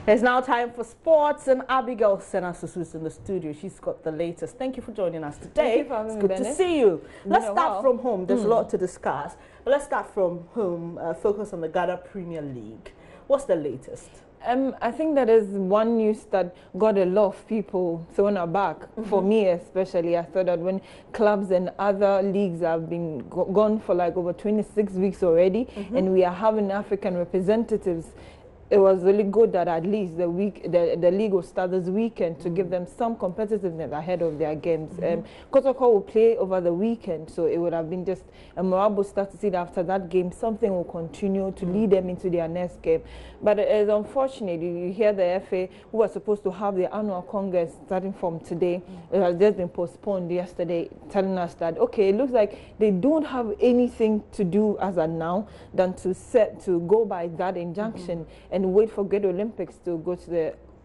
It's now time for sports, and Abigail Senasusu is in the studio. She's got the latest. Thank you for joining us today. Thank you for having it's me, good Bennett. to see you. Let's start from home. There's a lot Mm. to discuss. But let's start from home, focus on the Ghana Premier League. What's the latest? I think that is one news that got a lot of people thrown aback. For me especially, I thought that when clubs and other leagues have been gone for like over 26 weeks already, and we are having African representatives, it was really good that at least the league will start this weekend to give them some competitiveness ahead of their games. Kotoko will play over the weekend, so it would have been just a memorable start to see that after that game something will continue to lead them into their next game. But it is unfortunate, you hear the FA, who was supposed to have the annual congress starting from today, it has just been postponed yesterday, telling us that okay, it looks like they don't have anything to do as of now than to go by that injunction and wait for Great Olympics to go to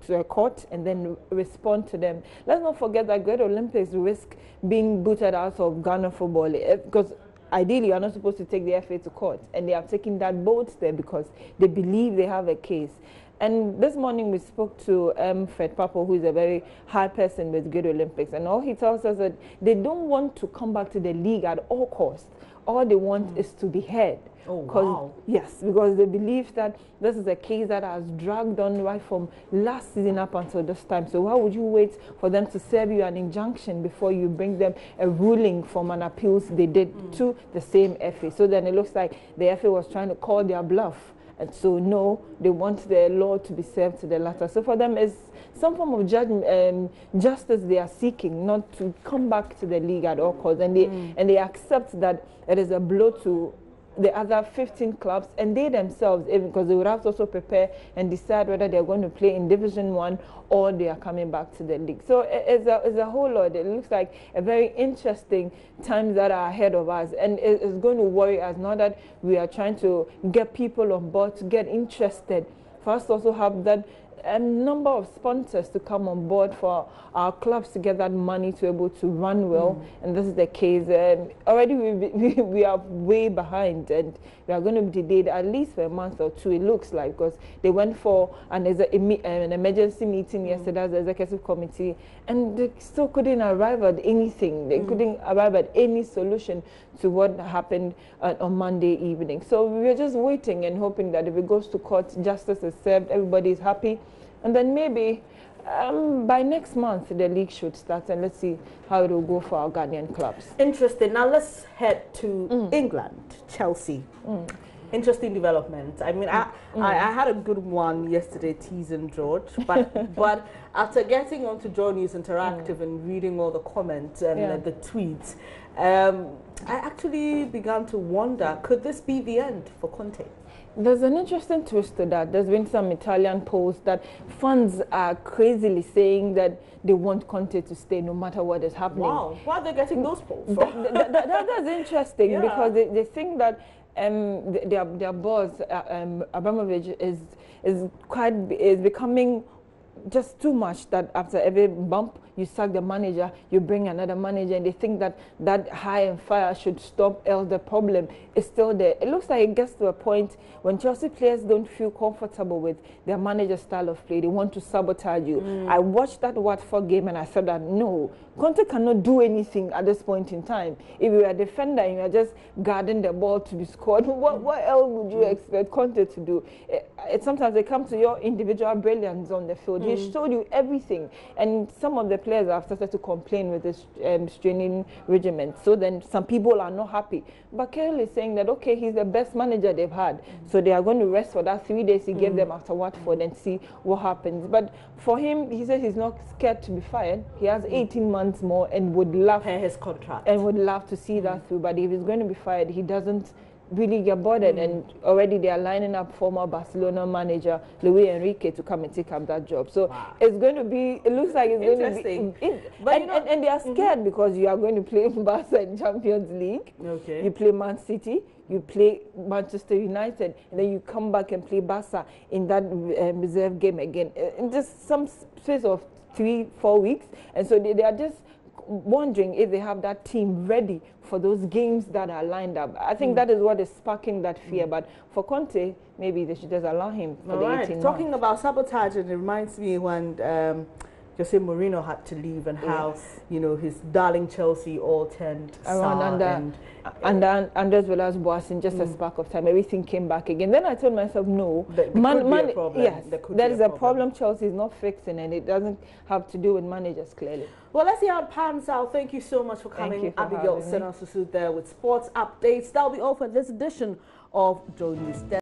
the court and then respond to them. Let's not forget that Great Olympics risk being booted out of Ghana football because ideally you are not supposed to take the FA to court, and they have taken that bold step because they believe they have a case. And this morning we spoke to Fred Papo, who is a very hard person with Great Olympics, and all he tells us that they don't want to come back to the league at all costs. All they want is to be heard. Oh, wow. Yes, because they believe that this is a case that has dragged on right from last season up until this time. So why would you wait for them to serve you an injunction before you bring them a ruling from an appeals they did to the same FA? So then it looks like the FA was trying to call their bluff. And so no, they want the law to be served to the latter. So for them, it's some form of justice they are seeking, not to come back to the league at all costs. And they accept that it is a blow to the other 15 clubs and they themselves, even because they would have to also prepare and decide whether they're going to play in Division 1 or they are coming back to the league. So it's a whole lot. It looks like a very interesting times that are ahead of us, and it's going to worry us now that we are trying to get people on board, to get interested. For us to also have that number of sponsors to come on board for our clubs to get that money to be able to run well, and this is the case. Already we are way behind, and we are going to be delayed at least for a month or two, it looks like, because they went for an emergency meeting yesterday as the executive committee, and they still couldn't arrive at anything. They couldn't arrive at any solution to what happened on Monday evening. So we're just waiting and hoping that if it goes to court, justice is served, everybody is happy, and then maybe by next month the league should start, and let's see how it will go for our Ghanaian clubs. Interesting. Now let's head to England, Chelsea. Interesting development. I mean, I had a good one yesterday teasing George, but after getting onto JoyNews Interactive and reading all the comments and the tweets, I actually began to wonder, could this be the end for Conte? There's an interesting twist to that. There's been some Italian polls that fans are crazily saying that they want Conte to stay no matter what is happening. Wow, why are they getting those polls from? That's interesting because they think that their boss Abramovich is becoming just too much, that after every bump you sack the manager, you bring another manager, and they think that that high and fire should stop, else the problem is still there. It looks like it gets to a point when Chelsea players don't feel comfortable with their manager's style of play. They want to sabotage you. I watched that Watford game and I thought that no, Conte cannot do anything at this point in time. If you're a defender and you're just guarding the ball to be scored, what else would you expect Conte to do? Sometimes they come to your individual brilliance on the field. He showed you everything, and some of the players have started to complain with this straining regiment. So then some people are not happy. But Kerr is saying that okay, he's the best manager they've had, so they are going to rest for that 3 days he gave them after Watford and see what happens. But for him, he says he's not scared to be fired. He has 18 months more and would love his contract and would love to see that through. But if he's going to be fired, he doesn't really get bothered, and already they are lining up former Barcelona manager Luis Enrique to come and take up that job. So it's going to be, it looks like it's going to be, but and they are scared because you are going to play Barca in Champions League. Okay. You play Man City, you play Manchester United, and then you come back and play Barca in that reserve game again in just some space of 3-4 weeks, and so they are just wondering if they have that team ready for those games that are lined up. I think that is what is sparking that fear. But for Conte, maybe they should just allow him for the 18 months. Talking about sabotage, and it reminds me when Jose Mourinho had to leave, and how his darling Chelsea all turned around under Andres Villas-Boas in just a spark of time. Everything came back again. Then I told myself, no, yes, there is a problem Chelsea is not fixing, and it doesn't have to do with managers, clearly. Well, let's see how it pans out. Thank you so much for coming, Abigail Senasusu, there with sports updates. That'll be all for this edition of JoyNews.